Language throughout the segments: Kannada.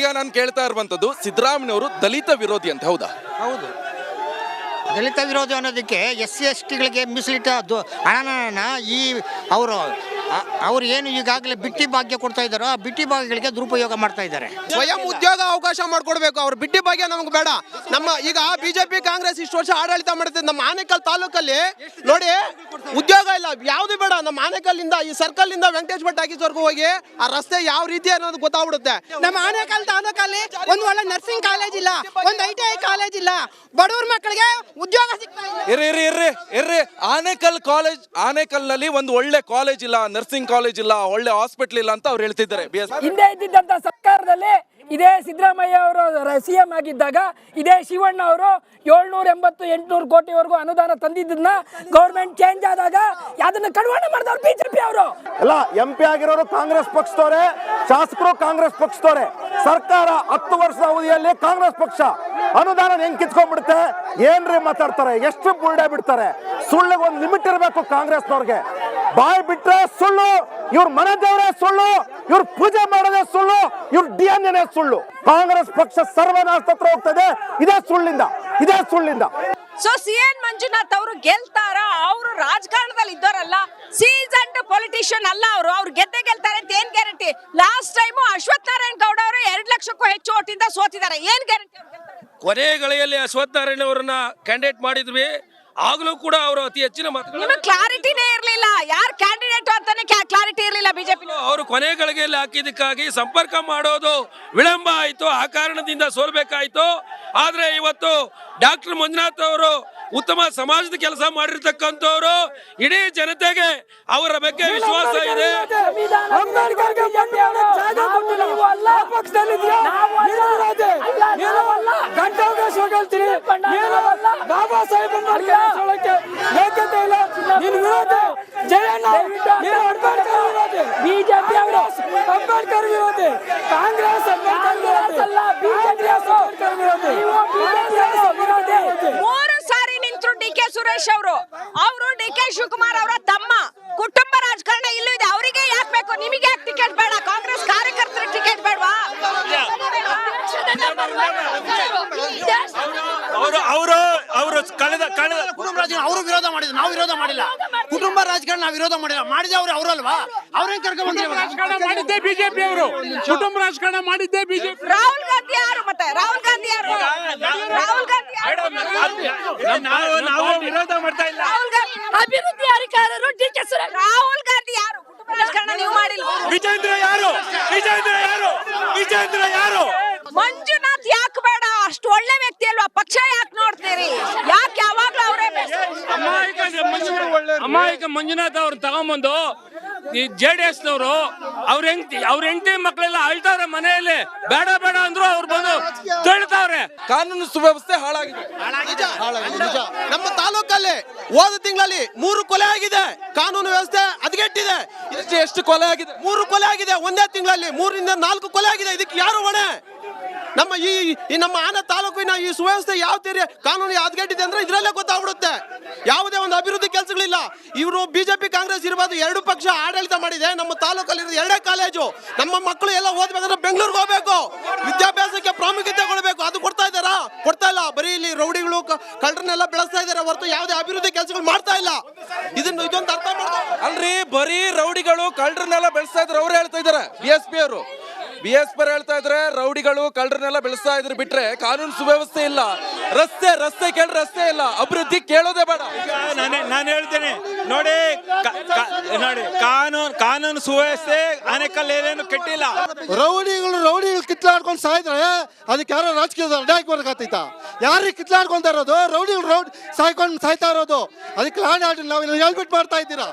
ಈಗ ನಾನು ಕೇಳ್ತಾ ಇರುವಂತದ್ದು ಸಿದ್ದರಾಮಯ್ಯನವರು ದಲಿತ ವಿರೋಧಿ ಅಂತ ಹೌದಾ? ಹೌದು, ದಲಿತ ವಿರೋಧಿ ಅನ್ನೋದಕ್ಕೆ SC/STಗಳಿಗೆ ಮೀಸಲಿಟ್ಟ ಹಣನ ಈ ಅವರು ಏನು ಈಗಾಗಲೇ ಬಿಟ್ಟಿ ಭಾಗ್ಯ ಕೊಡ್ತಾ ಇದ್ದಾರೋ ಆ ಬಿಟ್ಟಿ ಭಾಗ್ಯಗಳಿಗೆ ದುರುಪಯೋಗ ಮಾಡ್ತಾ ಇದ್ದಾರೆ. ಸ್ವಯಂ ಉದ್ಯೋಗ ಅವಕಾಶ ಮಾಡ್ಕೊಡ್ಬೇಕು. ಅವ್ರು ಬಿಟ್ಟಿ ಭಾಗ್ಯ ನಮ್ಗೆ ಬೇಡ. ನಮ್ಮ ಈಗ ಬಿಜೆಪಿ ಕಾಂಗ್ರೆಸ್ ಇಷ್ಟು ವರ್ಷ ಆಡಳಿತ ಮಾಡುತ್ತೆ. ನಮ್ಮ ಆನೇಕಲ್ ತಾಲೂಕಲ್ಲಿ ನೋಡಿ ಉದ್ಯೋಗ ಇಲ್ಲ, ಯಾವ್ದು ಬೇಡ. ನಮ್ಮ ಆನೇಕಲ್ಲಿಂದ ಈ ಸರ್ಕಲ್ ಇಂದ ವೆಂಕಟೇಶ್ ಭಟ್ ಟಾಕೀಸ್ವರೆಗೂ ಹೋಗಿ ಆ ರಸ್ತೆ ಯಾವ ರೀತಿ ಅನ್ನೋದು ಗೊತ್ತಾಗ್ಬಿಡುತ್ತೆ. ನಮ್ಮ ಆನೇಕಲ್ ತಾಲೂಕಲ್ಲಿ ಒಂದು ಒಳ್ಳೆ ನರ್ಸಿಂಗ್ ಕಾಲೇಜ್ ಇಲ್ಲ, ಒಂದು ITI ಕಾಲೇಜ್ ಇಲ್ಲ, ಬಡವ್ರ ಮಕ್ಕಳಿಗೆ ಉದ್ಯೋಗ ಸಿಗ್ತಾ ಇಲ್ಲ. ಇರ್ರಿ ಆನೇಕಲ್ ನಲ್ಲಿ ಒಂದು ಒಳ್ಳೆ ಕಾಲೇಜ್ ಇಲ್ಲ, ನರ್ಸಿಂಗ್ ಕಾಲೇಜ್ ಇಲ್ಲ, ಒಳ್ಳೆ ಹಾಸ್ಪಿಟಲ್ ಇಲ್ಲ ಅಂತ ಅವ್ರು ಹೇಳ್ತಿದ್ದಾರೆ. ಹಿಂದೆ ಇದ್ದಿದ್ದಂತ ಸರ್ಕಾರದಲ್ಲಿ ಇದೇ ಸಿದ್ದರಾಮಯ್ಯ ಅವರು CM ಆಗಿದ್ದಾಗ ಇದೇ ಶಿವಣ್ಣ ಅವರು 780-800 ಕೋಟಿವರೆಗೂ ಅನುದಾನ ತಂದಿದ್ದನ್ನ ಗೌರ್ಮೆಂಟ್ ಚೇಂಜ್ ಆದಾಗ ಅದನ್ನ ಕಡಿವಾಣ ಮಾಡಿದವರು ಬಿಜೆಪಿ ಅವರು. ಎಲ್ಲ MP ಆಗಿರೋರು ಕಾಂಗ್ರೆಸ್ ಪಕ್ಷದವರೇ, ಶಾಸಕರು ಕಾಂಗ್ರೆಸ್ ಪಕ್ಷದವರೇ. ಸರ್ಕಾರ 10 ವರ್ಷದ ಅವಧಿಯಲ್ಲಿ ಕಾಂಗ್ರೆಸ್ ಪಕ್ಷ ಅನುದಾನ ಹೆಂಗ್ ಕಿತ್ಕೊಂಡ್ಬಿಡುತ್ತೆ? ಏನ್ರಿ ಮಾತಾಡ್ತಾರೆ? ಎಷ್ಟು ಬುಲ್ಡೆ ಬಿಡ್ತಾರೆ? ಸುಳ್ಳಿಗೆ ಒಂದು ಲಿಮಿಟ್ ಇರಬೇಕು ಕಾಂಗ್ರೆಸ್ನವ್ರಿಗೆ. ಬಾಯ್ ಬಿಟ್ರೆ ಸುಳ್ಳು, ಇವ್ರ ಮನೆ ದೇವರೇ ಸುಳ್ಳು, ಇವ್ರ ಪೂಜೆ ಮಾಡೋದೇ ಸುಳ್ಳು, ಇವ್ರ DNA ಸುಳ್ಳು. ಕಾಂಗ್ರೆಸ್ ಪಕ್ಷ ಸರ್ವನಾಶ ಹತ್ರ ಹೋಗ್ತದೆ ಇದೇ ಸುಳ್ಳಿಂದ. ಸೊ CN ಮಂಜುನಾಥ್ ಅವರು ಗೆಲ್ತಾರ? ಅವರು ರಾಜಕಾರಣದಲ್ಲಿ ಇದ್ದವರಲ್ಲ, ಸೀಸನ್ಡ್ ಪೊಲಿಟಿಷಿಯನ್ ಅಲ್ಲ. ಅವ್ರು ಗೆಲ್ತಾರೆ ಅಂತ ಏನ್ guarantee? Last time Ashwath Narayan Gowda ಅವರು 2 ಲಕ್ಷಕ್ಕೂ ಹೆಚ್ಚು ಓಟಿಂದ ಸೋತಿದ್ದಾರೆ. ಏನ್ ಗ್ಯಾರಂಟಿ? ಕೊನೆ ಗಳಿಗೆಯಲ್ಲಿ ಅಶ್ವಥ್ ನಾರಾಯಣ್ ಅವರನ್ನ ಕ್ಯಾಂಡಿಡೇಟ್ ಮಾಡಿದ್ವಿ, ಆಗ್ಲೂ ಕೂಡ ಅವರು ಅತಿ ಹೆಚ್ಚಿನ ಮತಗಳು. ಕ್ಲಾರಿಟಿನೇ ಇರಲಿಲ್ಲ, ಯಾರು ಕ್ಯಾಂಡಿಡೇಟ್ ಅಂತಾನೆ ಕ್ಲಾರಿಟಿ ಇರಲಿಲ್ಲ ಬಿಜೆಪಿ. ಅವರು ಕೊನೆ ಗಳಿಗೆಯಲ್ಲಿ ಹಾಕಿದ್ದಕ್ಕಾಗಿ ಸಂಪರ್ಕ ಮಾಡೋದು ವಿಳಂಬ ಆಯ್ತು, ಆ ಕಾರಣದಿಂದ ಸೋಲ್ಬೇಕಾಯ್ತು. ಆದ್ರೆ ಇವತ್ತು ಡಾಕ್ಟರ್ ಮಂಜುನಾಥ್ ಅವರು ಉತ್ತಮ ಸಮಾಜದ ಕೆಲಸ ಮಾಡಿರ್ತಕ್ಕಂಥವ್ರು, ಇಡೀ ಜನತೆಗೆ ಅವರ ಬಗ್ಗೆ ವಿಶ್ವಾಸ ಇದೆ. ಬಾಬಾ ಸಾಹೇಬ್ ಬಿಜೆಪಿ ಅವರು ಅಂಬೇಡ್ಕರ್ ವಿರೋಧಿ, ಕಾಂಗ್ರೆಸ್ ಮೂರು ಸಾರಿ ನಿಂತರು DK ಸುರೇಶ್ ಅವರು DK ಶಿವಕುಮಾರ್ ಅವರ ತಮ್ಮ. ಕುಟುಂಬ ರಾಜಕಾರಣ ಇಲ್ಲೂ ಇದೆ. ಅವರಿಗೆ ಯಾಕೆ ಬೇಕು? ನಿಮಗೆ ಯಾಕೆ ಟಿಕೆಟ್ ಬೇಡ? ಕಾಂಗ್ರೆಸ್ ಕಾರ್ಯಕರ್ತರಿಗೆ ಟಿಕೆಟ್ ಬೇಡವಾ? ಅವರು ವಿರೋಧ ಮಾಡಿದ್ರು, ನಾವು ವಿರೋಧ ಮಾಡಿಲ್ಲ. ಕುಟುಂಬ ರಾಜಕಾರಣ ನಾವು ವಿರೋಧ ಮಾಡಿಲ್ಲ, ಮಾಡಿದೆ ಅವರಲ್ವಾ? ಅವ್ರೇನ್ ಕರ್ಕೊಂಡು ಮಾಡಿದ್ದೆ ಬಿಜೆಪಿ ಅವರು, ಕುಟುಂಬ ರಾಜಕಾರಣ ಮಾಡಿದ್ದೆ ಬಿಜೆಪಿ. ರಾಹುಲ್ ಗಾಂಧಿ ಯಾರು? ಮತ್ತೆ ರಾಹುಲ್ ಗಾಂಧಿ ಯಾರು? ನಾವು ವಿರೋಧ ಮಾಡ್ತಾ ಇಲ್ಲ. ಅಭಿವೃದ್ಧಿ ಅಧಿಕಾರರು DK ಸುರೇಶ್. ರಾಹುಲ್ ಗಾಂಧಿ ಯಾರು? ಕುಟುಂಬ ರಾಜಕಾರಣ ನೀವು ಮಾಡಿಲ್ಲ. ವಿಜೇಂದ್ರ ಯಾರು? ಮಂಜುನಾಥ್ ಯಾಕೆ ಬೇಡ? ಅಷ್ಟು ಒಳ್ಳೆ ವ್ಯಕ್ತಿ ಅಲ್ವಾ? ಪಕ್ಷ ಯಾಕೆ ನೋಡ್ತೀರಿ? ಯಾಕೆ ಯಾವಾಗ್ಲೂ ಅವರೇ? ಅಮಾಯಕ ಮಂಜುನಾಥ್ ಅವ್ರನ್ನ ತಗೊಂಬಂದು ಈ JDS ನವರು ಅವ್ರ ಹೆಂಡತಿ ಮಕ್ಕಳೆಲ್ಲ ಅಳ್ತಾವ್ರೆ ಮನೆಯಲ್ಲಿ. ಬೇಡ ಅಂದ್ರು ಅವ್ರು ಬಂದು ತಳ್ತಾವ್ರೆ. ಕಾನೂನು ಸುವ್ಯವಸ್ಥೆ ಹಾಳಾಗಿದೆ. ನಿಜ. ನಮ್ಮ ತಾಲೂಕಲ್ಲಿ ಹೋದ ತಿಂಗಳಲ್ಲಿ 3 ಕೊಲೆ ಆಗಿದೆ. ಕಾನೂನು ವ್ಯವಸ್ಥೆ ಹದಗೆಟ್ಟಿದೆ. ಎಷ್ಟು ಕೊಲೆ ಆಗಿದೆ? 3 ಕೊಲೆ ಆಗಿದೆ ಒಂದೇ ತಿಂಗಳಲ್ಲಿ. 3ರಿಂದ 4 ಕೊಲೆ ಆಗಿದೆ. ಇದಕ್ಕೆ ಯಾರು ಹೊಣೆ? ನಮ್ಮ ನಮ್ಮ ಆನೆ ತಾಲೂಕಿನ ಈ ಸುವ್ಯವಸ್ಥೆ ಯಾವ ತೀರಿ ಕಾನೂನು ಹದಗೆಟ್ಟಿದೆ ಅಂದ್ರೆ ಇದ್ರಲ್ಲೇ ಗೊತ್ತಾಗ್ಬಿಡುತ್ತೆ. ಯಾವುದೇ ಒಂದು ಅಭಿವೃದ್ಧಿ ಕೆಲಸಗಳಿಲ್ಲ. ಇವರು ಬಿಜೆಪಿ ಕಾಂಗ್ರೆಸ್ ಇರಬಹುದು, 2 ಪಕ್ಷ ಆಡಳಿತ ಮಾಡಿದೆ. ನಮ್ಮ ತಾಲೂಕಲ್ಲಿ 2 ಕಾಲೇಜು. ನಮ್ಮ ಮಕ್ಕಳು ಎಲ್ಲ ಓದ್ಬೇಕಂದ್ರೆ ಬೆಂಗಳೂರಿಗೆ ಹೋಗ್ಬೇಕು, ವಿದ್ಯಾಭ್ಯಾಸಕ್ಕೆ ಪ್ರಾಮುಖ್ಯತೆ ಕೊಡಬೇಕು. ಅದು ಕೊಡ್ತಾ ಇಲ್ಲ. ಬರೀ ಇಲ್ಲಿ ರೌಡಿಗಳು ಕಳ್ಳರನ್ನೆಲ್ಲ ಬೆಳೆಸ್ತಾ ಇದಾರೆ ಹೊರತು ಯಾವುದೇ ಅಭಿವೃದ್ಧಿ ಕೆಲಸಗಳು ಮಾಡ್ತಾ ಇಲ್ಲ. ಇದೊಂದು ಅರ್ಥ ಮಾಡ್ತಾರೆ. ಅಲ್ರಿ, ಬರೀ ರೌಡಿಗಳು ಕಳ್ಳರನ್ನೆಲ್ಲ ಬೆಳೆಸ್ತಾ ಇದ್ರು ಅವ್ರು ಹೇಳ್ತಾ ಇದಾರೆ. BSP ಹೇಳ್ತಾ ಇದ್ರೆ ರೌಡಿಗಳು ಕಳ್ಳರನ್ನೆಲ್ಲ ಬೆಳೆಸ್ತಾ ಇದ್ರು ಬಿಟ್ರೆ ಕಾನೂನು ಸುವ್ಯವಸ್ಥೆ ಇಲ್ಲ. ರಸ್ತೆ ಕೇಳಿ ರಸ್ತೆ ಇಲ್ಲ, ಅಭಿವೃದ್ಧಿ ಕೇಳೋದೇ ಬೇಡ. ನಾನು ಹೇಳ್ತೇನೆ ನೋಡಿ, ಕಾನೂನು ಸುವ್ಯವಸ್ಥೆ ಆನೇಕಲ್ ಏನೇನು ಕೆಟ್ಟಿಲ್ಲ. ರೌಡಿಗಳು ಕಿತ್ಲಾಡ್ಕೊಂಡು ಸಾಯ್ತಾರೆ. ಅದಕ್ಕೆ ಯಾರೋ ರಾಜಕೀಯದ ಅಡ್ಡಾಕಿ ಬರ್ಕಾತೈತ? ಯಾರಿಗೆ ಕಿತ್ಲಾಡ್ಕೊಂತ ಇರೋದು? ರೌಡಿಗಳು ಸಾಯ್ತಾ ಇರೋದು. ಅದಕ್ಕೆ ನಾವು ಹೇಳ್ಬಿಟ್ಟು ಮಾಡ್ತಾ ಇದ್ದೀರಾ?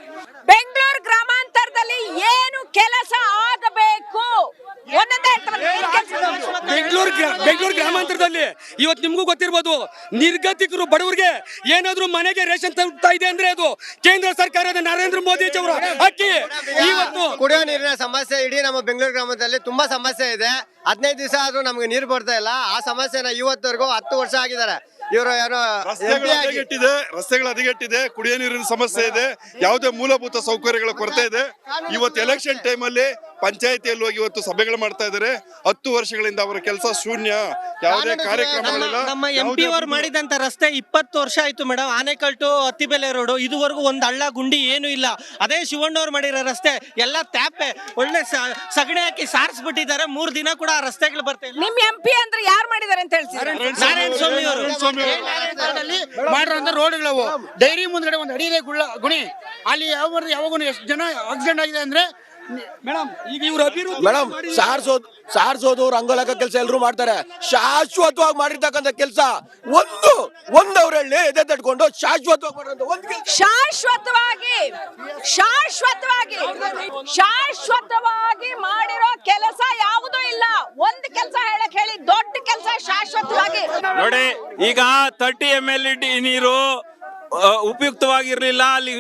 ಬೆಂಗಳೂರು ಗ್ರಾಮಾಂತರದಲ್ಲಿ ಏನು ಕೆಲಸ ಆಗಬೇಕು? ಬೆಂಗಳೂರು ಗ್ರಾಮಾಂತರದಲ್ಲಿ ಇವತ್ತು ನಿಮ್ಗೂ ಗೊತ್ತಿರ್ಬೋದು, ನಿರ್ಗತಿಕರು ಬಡವರಿಗೆ ಏನಾದ್ರು ಮನೆಗೆ ರೇಷನ್ ತಲುಪ್ತಾ ಇದೆ ಅಂದ್ರೆ ಅದು ಕೇಂದ್ರ ಸರ್ಕಾರದ ನರೇಂದ್ರ ಮೋದಿ ಅವರ ಅಕ್ಕಿ. ಇವತ್ತು ಕುಡಿಯೋ ನೀರಿನ ಸಮಸ್ಯೆ ಇಡೀ ನಮ್ಮ ಬೆಂಗಳೂರು ಗ್ರಾಮದಲ್ಲಿ ತುಂಬಾ ಸಮಸ್ಯೆ ಇದೆ. 15 ದಿವಸ ಆದ್ರೂ ನಮ್ಗೆ ನೀರು ಬರ್ತಾ ಇಲ್ಲ. ಆ ಸಮಸ್ಯೆನ ಇವತ್ತವರೆಗೂ 10 ವರ್ಷ ಆಗಿದ್ದಾರೆ. ಇವರು ಏನೋ ರಸ್ತೆಗಳು ಹದಗೆಟ್ಟಿದೆ, ಕುಡಿಯೋ ನೀರಿನ ಸಮಸ್ಯೆ ಇದೆ, ಯಾವುದೇ ಮೂಲಭೂತ ಸೌಕರ್ಯಗಳ ಕೊರತೆ ಇದೆ. ಇವತ್ತು ಎಲೆಕ್ಷನ್ ಟೈಮ್ ಅಲ್ಲಿ ಪಂಚಾಯತಿಯಲ್ಲಿ ಹೋಗಿ ಇವತ್ತು ಸಭೆಗಳು ಮಾಡ್ತಾ ಇದ್ದಾರೆ. 10 ವರ್ಷಗಳಿಂದ ಅವರ ಕೆಲಸ ಶೂನ್ಯ, ಯಾವುದೇ ಕಾರ್ಯಕ್ರಮಗಳಿಲ್ಲ. ನಮ್ಮ MP ಅವರು ಮಾಡಿದಂತ ರಸ್ತೆ 20 ವರ್ಷ ಆಯ್ತು madam. Anekal to Attibele road ಇದುವರೆಗೂ ಒಂದು ಹಳ್ಳ ಗುಂಡಿ ಏನು ಇಲ್ಲ. ಅದೇ ಶಿವಣ್ಣವ್ರು ಮಾಡಿರೋ ರಸ್ತೆ ಎಲ್ಲ ತ್ಯಾಪೆ, ಒಳ್ಳೆ ಸಗಣಿ ಹಾಕಿ ಸಾರಿಸ್ಬಿಟ್ಟಿದ್ದಾರೆ. 3 ದಿನ ಕೂಡ ಆ ರಸ್ತೆಗಳು ಬರ್ತಾ ಇಲ್ಲ. ನಿಮ್ MP ಅಂದ್ರೆ ಯಾರು ಮಾಡಿದಾರೆ ಅಂತ ಹೇಳ್ತೀರಾ? ನಾರಾಯಣ ಸ್ವಾಮಿ ಅವರು ಮಾಡಿರೋ ರೋಡ್ಗಳವು ಡೈರಿ ಮುಂದ್ಗಡೆ ಒಂದು ಅಡಿದೆ ಗುಣಿ ಅಲ್ಲಿ ಯಾವಾಗೂ ಎಷ್ಟು ಜನ ಆಕ್ಸಿಡೆಂಟ್ ಆಗಿದೆ ಅಂದ್ರೆ ಮೇಡಮ್ ಈಗ ಇವ್ರು ಅಭಿವೃದ್ಧಿ ಮೇಡಮ್ ಸಾರ್ಸೋದು ರಂಗೋಲಕ ಕೆಲಸ ಎಲ್ಲರೂ ಮಾಡ್ತಾರೆ. ಶಾಶ್ವತವಾಗಿ ಮಾಡಿರ್ತಕ್ಕಂಥ ಕೆಲಸ ಒಂದು ಅವ್ರು ಹೇಳಿ ಎದೆ ತಟ್ಕೊಂಡು ಶಾಶ್ವತವಾಗಿ ಮಾಡಿರೋ ಒಂದು ಶಾಶ್ವತವಾಗಿ ಮಾಡಿರೋ ಕೆಲಸ ಯಾವುದೂ ಇಲ್ಲ. ಒಂದು ಕೆಲಸ ಹೇಳಕ್ ಹೇಳಿ, ದೊಡ್ಡ ಕೆಲಸ ಶಾಶ್ವತವಾಗಿ ನೋಡಿ. ಈಗ 30 ml ನೀರು ಉಪಯುಕ್ತವಾಗಿರ್ಲಿಲ್ಲ. ಅಲ್ಲಿ